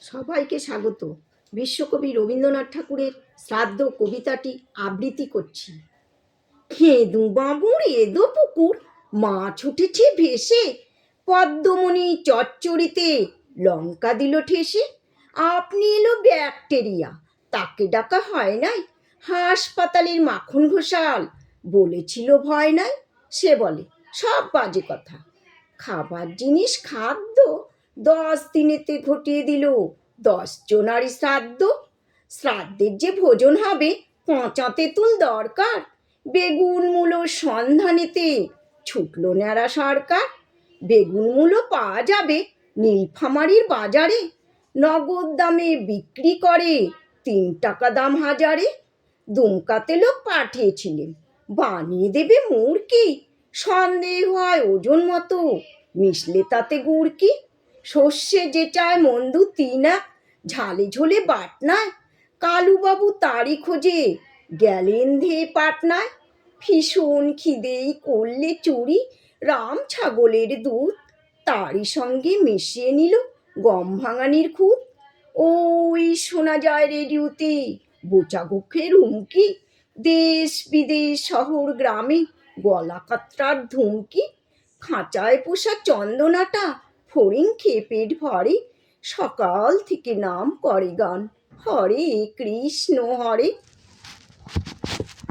সবাইকে স্বাগত। বিশ্বকবি রবীন্দ্রনাথ ঠাকুরের শ্রাদ্ধ কবিতাটি আবৃত্তি করছি। খেদু বাবুর এদো পুকুর, মাছ উঠেছে ভেসে, পদ্মমণি চচ্চড়িতে লঙ্কা দিল ঠেসে। আপনি এলো ব্যাকটেরিয়া, তাকে ডাকা হয় নাই। হাসপাতালের মাখন ঘোষাল বলেছিল ভয় নাই। সে বলে সব বাজে কথা, খাবার জিনিস খাদ্য 10 দিনেতে ঘটিয়ে দিল 10 জনারই শ্রাদ্ধ। শ্রাদ্ধের যে ভোজন হবে পচা তেঁতুল দরকার, বেগুন মূলো সন্ধানেতে ছুটলো ন্যাড়া সরকার। বেগুন মূলো পাওয়া যাবে নীলফামারীর বাজারে, নগদ দামে বিক্রি করে 3 টাকা দাম হাজারে। দুমকাতে লোক পাঠিয়েছিলেন বানিয়ে দেবে মুরকি, সন্দেহ হয় ওজন মতো মিশলে তাতে গুড়কি। সর্ষে যেটায় মন্দু 3 ঝালে ঝোলে বাটনায়, কালুবাবু তারই খোঁজে গেলেন ধেয়ে পাটনায়। ভীষণ খিদেই করলে চুরি রাম ছাগলের দুধ, তারই সঙ্গে মিশিয়ে নিল গম ভাঙানির খুদ। ওই শোনা যায় রেডিওতে বোচা গোখের হুমকি, দেশ বিদেশ শহর গ্রামে গলা কাতরার ধুমকি। খাঁচায় পোষা চন্দনাটা ফড়িং খেয়ে পেট ভরে, সকাল থেকে নাম করে গান হরে কৃষ্ণ হরে।